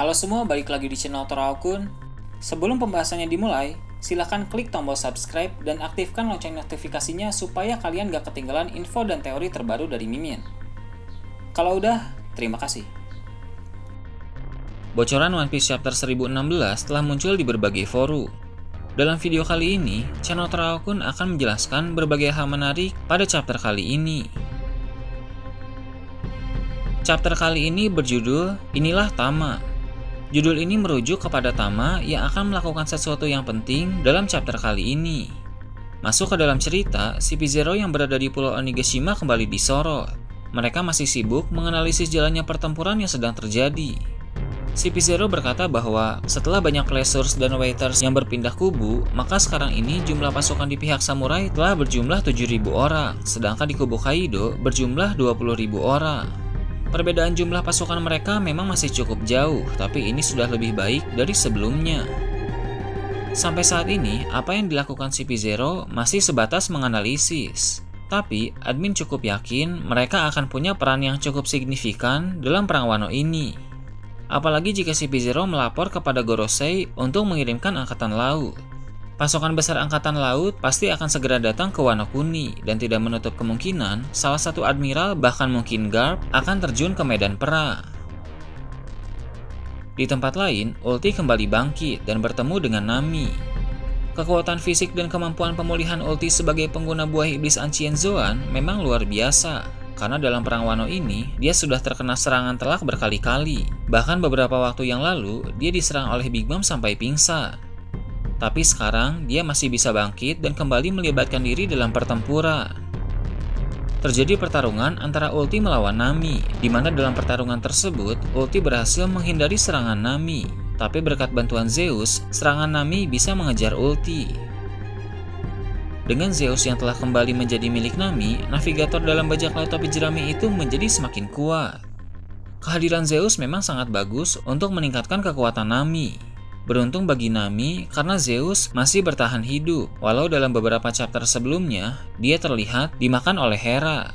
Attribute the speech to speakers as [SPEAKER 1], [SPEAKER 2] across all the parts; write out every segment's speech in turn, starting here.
[SPEAKER 1] Halo semua, balik lagi di channel Toraokun. Sebelum pembahasannya dimulai, silahkan klik tombol subscribe dan aktifkan lonceng notifikasinya supaya kalian gak ketinggalan info dan teori terbaru dari Mimin. Kalau udah, terima kasih. Bocoran One Piece Chapter 1016 telah muncul di berbagai forum. Dalam video kali ini, channel Toraokun akan menjelaskan berbagai hal menarik pada chapter kali ini. Chapter kali ini berjudul Inilah Tama. Judul ini merujuk kepada Tama yang akan melakukan sesuatu yang penting dalam chapter kali ini. Masuk ke dalam cerita, CP0 yang berada di Pulau Onigashima kembali disorot. Mereka masih sibuk menganalisis jalannya pertempuran yang sedang terjadi. CP0 berkata bahwa setelah banyak Placers dan Waiters yang berpindah kubu, maka sekarang ini jumlah pasukan di pihak samurai telah berjumlah 7.000 orang, sedangkan di kubu Kaido berjumlah 20.000 orang. Perbedaan jumlah pasukan mereka memang masih cukup jauh, tapi ini sudah lebih baik dari sebelumnya. Sampai saat ini, apa yang dilakukan CP0 masih sebatas menganalisis. Tapi, admin cukup yakin mereka akan punya peran yang cukup signifikan dalam perang Wano ini. Apalagi jika CP0 melapor kepada Gorosei untuk mengirimkan angkatan laut. Pasukan besar angkatan laut pasti akan segera datang ke Wano Kuni dan tidak menutup kemungkinan salah satu admiral bahkan mungkin Garp akan terjun ke medan perang. Di tempat lain, Ulti kembali bangkit dan bertemu dengan Nami. Kekuatan fisik dan kemampuan pemulihan Ulti sebagai pengguna buah iblis Ancient Zoan memang luar biasa. Karena dalam perang Wano ini, dia sudah terkena serangan telak berkali-kali. Bahkan beberapa waktu yang lalu, dia diserang oleh Big Mom sampai pingsan. Tapi sekarang, dia masih bisa bangkit dan kembali melibatkan diri dalam pertempuran. Terjadi pertarungan antara Ulti melawan Nami, di mana dalam pertarungan tersebut, Ulti berhasil menghindari serangan Nami. Tapi berkat bantuan Zeus, serangan Nami bisa mengejar Ulti. Dengan Zeus yang telah kembali menjadi milik Nami, navigator dalam bajak laut topi jerami itu menjadi semakin kuat. Kehadiran Zeus memang sangat bagus untuk meningkatkan kekuatan Nami. Beruntung bagi Nami karena Zeus masih bertahan hidup, walau dalam beberapa chapter sebelumnya, dia terlihat dimakan oleh Hera.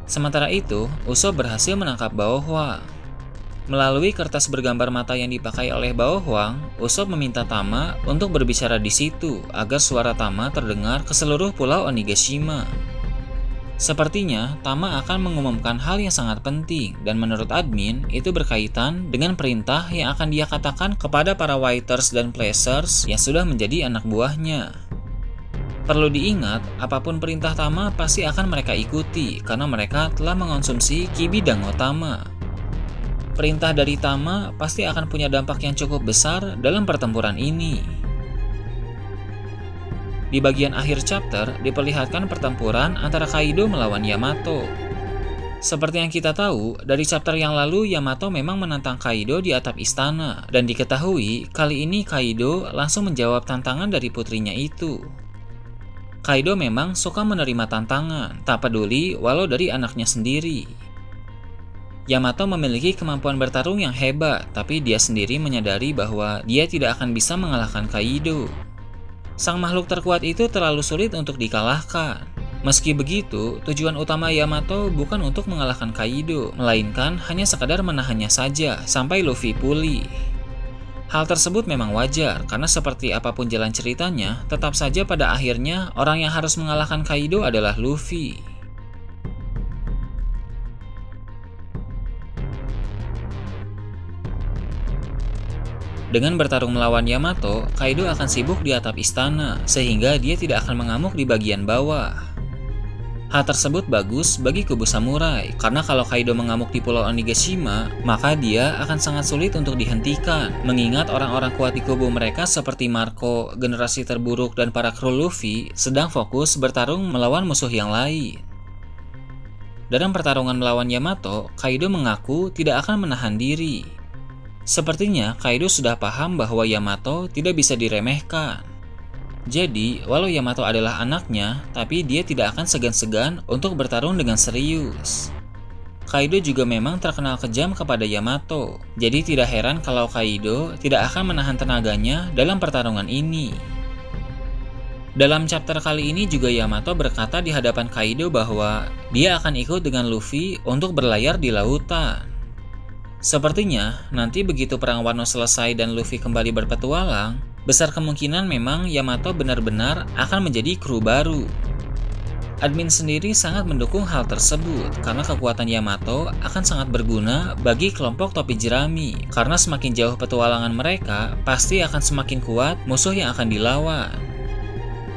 [SPEAKER 1] Sementara itu, Usopp berhasil menangkap Baohwang. Melalui kertas bergambar mata yang dipakai oleh Baohwang, Usopp meminta Tama untuk berbicara di situ agar suara Tama terdengar ke seluruh pulau Onigashima. Sepertinya, Tama akan mengumumkan hal yang sangat penting dan menurut admin, itu berkaitan dengan perintah yang akan dia katakan kepada para Waiters dan Placers yang sudah menjadi anak buahnya. Perlu diingat, apapun perintah Tama pasti akan mereka ikuti karena mereka telah mengonsumsi Kibi Dango Tama. Perintah dari Tama pasti akan punya dampak yang cukup besar dalam pertempuran ini. Di bagian akhir chapter, diperlihatkan pertempuran antara Kaido melawan Yamato. Seperti yang kita tahu, dari chapter yang lalu Yamato memang menantang Kaido di atap istana, dan diketahui kali ini Kaido langsung menjawab tantangan dari putrinya itu. Kaido memang suka menerima tantangan, tak peduli walau dari anaknya sendiri. Yamato memiliki kemampuan bertarung yang hebat, tapi dia sendiri menyadari bahwa dia tidak akan bisa mengalahkan Kaido. Sang makhluk terkuat itu terlalu sulit untuk dikalahkan. Meski begitu, tujuan utama Yamato bukan untuk mengalahkan Kaido, melainkan hanya sekadar menahannya saja sampai Luffy pulih. Hal tersebut memang wajar, karena seperti apapun jalan ceritanya, tetap saja pada akhirnya orang yang harus mengalahkan Kaido adalah Luffy. Dengan bertarung melawan Yamato, Kaido akan sibuk di atap istana, sehingga dia tidak akan mengamuk di bagian bawah. Hal tersebut bagus bagi kubu samurai, karena kalau Kaido mengamuk di Pulau Onigashima, maka dia akan sangat sulit untuk dihentikan, mengingat orang-orang kuat di kubu mereka seperti Marco, generasi terburuk, dan para kru Luffy sedang fokus bertarung melawan musuh yang lain. Dalam pertarungan melawan Yamato, Kaido mengaku tidak akan menahan diri. Sepertinya Kaido sudah paham bahwa Yamato tidak bisa diremehkan. Jadi, walau Yamato adalah anaknya, tapi dia tidak akan segan-segan untuk bertarung dengan serius. Kaido juga memang terkenal kejam kepada Yamato, jadi tidak heran kalau Kaido tidak akan menahan tenaganya dalam pertarungan ini. Dalam chapter kali ini juga Yamato berkata di hadapan Kaido bahwa dia akan ikut dengan Luffy untuk berlayar di lautan. Sepertinya nanti begitu Perang Wano selesai dan Luffy kembali berpetualang, besar kemungkinan memang Yamato benar-benar akan menjadi kru baru. Admin sendiri sangat mendukung hal tersebut karena kekuatan Yamato akan sangat berguna bagi kelompok topi jerami, karena semakin jauh petualangan mereka pasti akan semakin kuat musuh yang akan dilawan.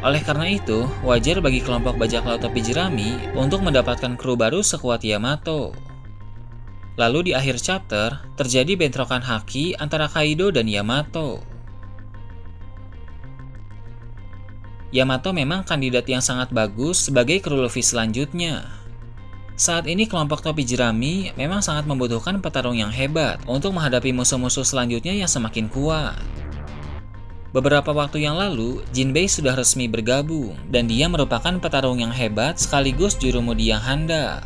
[SPEAKER 1] Oleh karena itu, wajar bagi kelompok bajak laut topi jerami untuk mendapatkan kru baru sekuat Yamato. Lalu di akhir chapter, terjadi bentrokan haki antara Kaido dan Yamato. Yamato memang kandidat yang sangat bagus sebagai kru Luffy selanjutnya. Saat ini kelompok topi jerami memang sangat membutuhkan petarung yang hebat untuk menghadapi musuh-musuh selanjutnya yang semakin kuat. Beberapa waktu yang lalu, Jinbei sudah resmi bergabung, dan dia merupakan petarung yang hebat sekaligus jurumudi yang handal.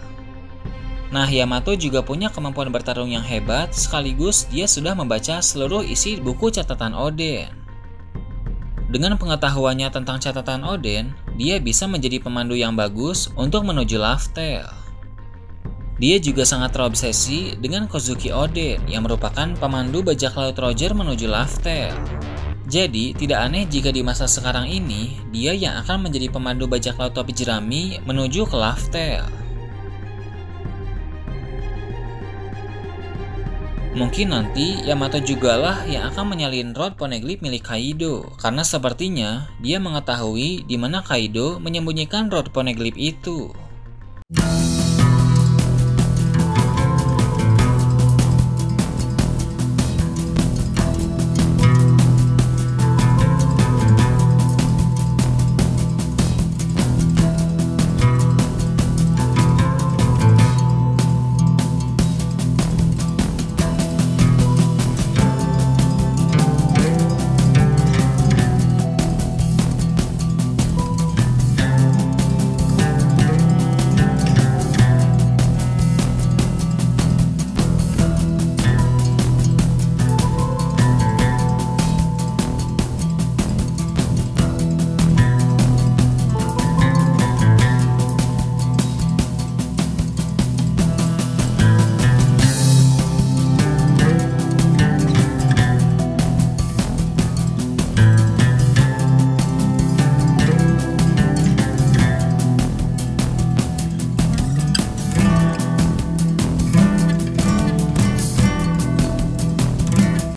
[SPEAKER 1] Nah, Yamato juga punya kemampuan bertarung yang hebat sekaligus dia sudah membaca seluruh isi buku catatan Oden. Dengan pengetahuannya tentang catatan Oden, dia bisa menjadi pemandu yang bagus untuk menuju Laugh Tale. Dia juga sangat terobsesi dengan Kozuki Oden yang merupakan pemandu bajak laut Roger menuju Laugh Tale. Jadi, tidak aneh jika di masa sekarang ini, dia yang akan menjadi pemandu bajak laut topi jerami menuju ke Laugh Tale. Mungkin nanti Yamato jugalah yang akan menyalin rod poneglyph milik Kaido, karena sepertinya dia mengetahui di mana Kaido menyembunyikan rod poneglyph itu.